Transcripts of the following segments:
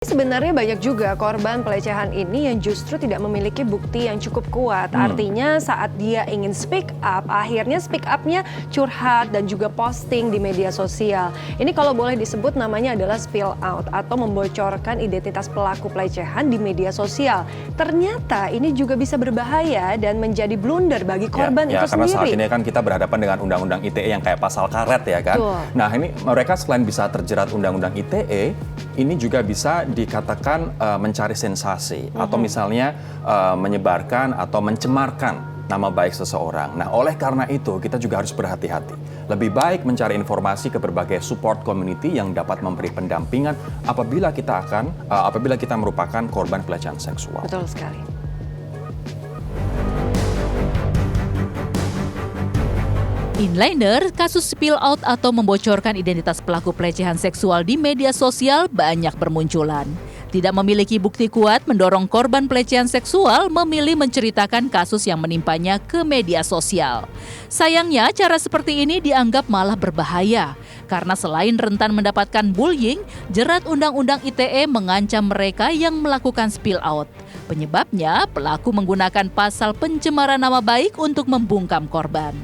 Sebenarnya banyak juga korban pelecehan ini yang justru tidak memiliki bukti yang cukup kuat. Artinya saat dia ingin speak up, akhirnya speak up-nya curhat dan juga posting di media sosial. Ini kalau boleh disebut namanya adalah spill out atau membocorkan identitas pelaku pelecehan di media sosial. Ternyata ini juga bisa berbahaya dan menjadi blunder bagi korban itu karena sendiri. saat ini kan kita berhadapan dengan undang-undang ITE yang kayak pasal karet ya kan. Betul. Nah ini mereka selain bisa terjerat undang-undang ITE, ini juga bisa dikatakan mencari sensasi atau misalnya menyebarkan atau mencemarkan nama baik seseorang. Nah, oleh karena itu kita juga harus berhati-hati. Lebih baik mencari informasi ke berbagai support community yang dapat memberi pendampingan apabila kita merupakan korban pelecehan seksual. Betul sekali. Inliner, kasus spill out atau membocorkan identitas pelaku pelecehan seksual di media sosial banyak bermunculan. Tidak memiliki bukti kuat mendorong korban pelecehan seksual memilih menceritakan kasus yang menimpanya ke media sosial. Sayangnya, cara seperti ini dianggap malah berbahaya. Karena selain rentan mendapatkan bullying, jerat Undang-Undang ITE mengancam mereka yang melakukan spill out. Penyebabnya, pelaku menggunakan pasal pencemaran nama baik untuk membungkam korban.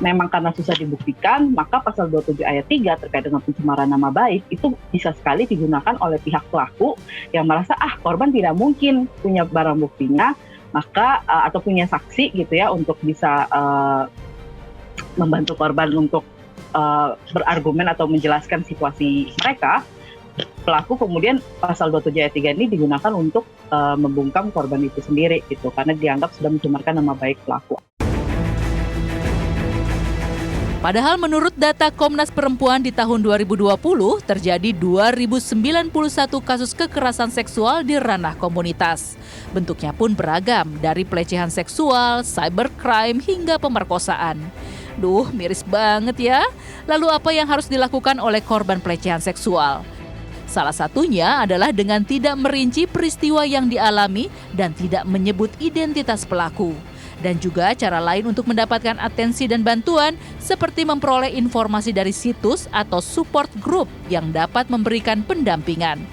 Memang karena susah dibuktikan, maka pasal 27 ayat 3 terkait dengan pencemaran nama baik itu bisa sekali digunakan oleh pihak pelaku yang merasa korban tidak mungkin punya barang buktinya, maka atau punya saksi gitu ya untuk bisa membantu korban untuk berargumen atau menjelaskan situasi mereka. Pelaku kemudian pasal 27 ayat 3 ini digunakan untuk membungkam korban itu sendiri gitu, karena dianggap sudah mencemarkan nama baik pelaku. Padahal menurut data Komnas Perempuan di tahun 2020 terjadi 2091 kasus kekerasan seksual di ranah komunitas. Bentuknya pun beragam, dari pelecehan seksual, cybercrime hingga pemerkosaan. Duh, miris banget ya. Lalu apa yang harus dilakukan oleh korban pelecehan seksual? Salah satunya adalah dengan tidak merinci peristiwa yang dialami dan tidak menyebut identitas pelaku. Dan juga cara lain untuk mendapatkan atensi dan bantuan seperti memperoleh informasi dari situs atau support group yang dapat memberikan pendampingan.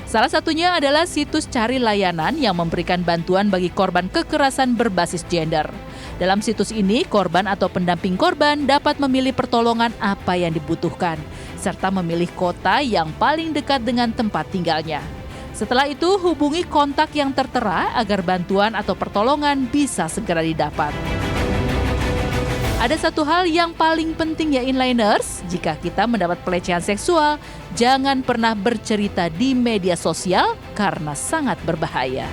Salah satunya adalah situs cari layanan yang memberikan bantuan bagi korban kekerasan berbasis gender. Dalam situs ini, korban atau pendamping korban dapat memilih pertolongan apa yang dibutuhkan, serta memilih kota yang paling dekat dengan tempat tinggalnya. Setelah itu, hubungi kontak yang tertera agar bantuan atau pertolongan bisa segera didapat. Ada satu hal yang paling penting ya inliners, jika kita mendapat pelecehan seksual, jangan pernah bercerita di media sosial karena sangat berbahaya.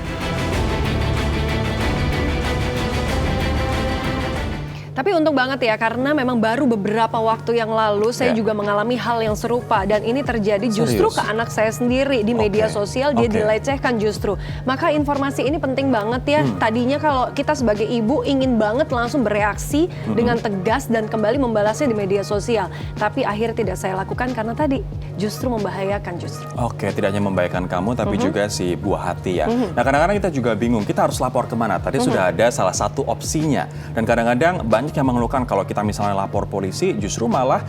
Tapi untung banget ya, karena memang baru beberapa waktu yang lalu saya juga mengalami hal yang serupa. Dan ini terjadi justru ke anak saya sendiri di media sosial, dia dilecehkan justru. Maka informasi ini penting banget ya. Tadinya kalau kita sebagai ibu ingin banget langsung bereaksi dengan tegas dan kembali membalasnya di media sosial. Tapi akhirnya tidak saya lakukan karena tadi justru membahayakan justru. Oke, tidak hanya membahayakan kamu tapi juga si buah hati ya. Nah kadang-kadang kita juga bingung, kita harus lapor kemana? Tadi sudah ada salah satu opsinya. Dan kadang-kadang banyak yang mengeluhkan kalau kita misalnya lapor polisi, justru malah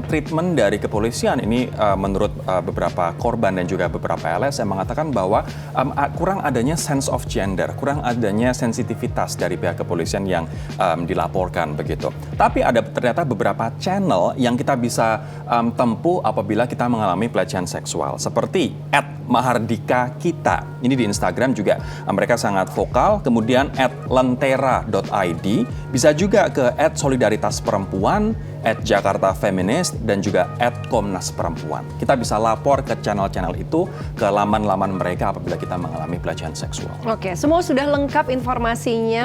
treatment dari kepolisian ini menurut beberapa korban dan juga beberapa LSM mengatakan bahwa kurang adanya sense of gender, kurang adanya sensitivitas dari pihak kepolisian yang dilaporkan begitu. Tapi ada ternyata beberapa channel yang kita bisa tempuh apabila kita mengalami pelecehan seksual, seperti @mahardika-kita. Ini di Instagram juga mereka sangat vokal, kemudian @lentera.id, bisa juga ke @solidaritasperempuan, @jakartafeminis, dan juga @komnasperempuan. Kita bisa lapor ke channel-channel itu, ke laman-laman mereka apabila kita mengalami pelecehan seksual. Oke, semua sudah lengkap informasinya.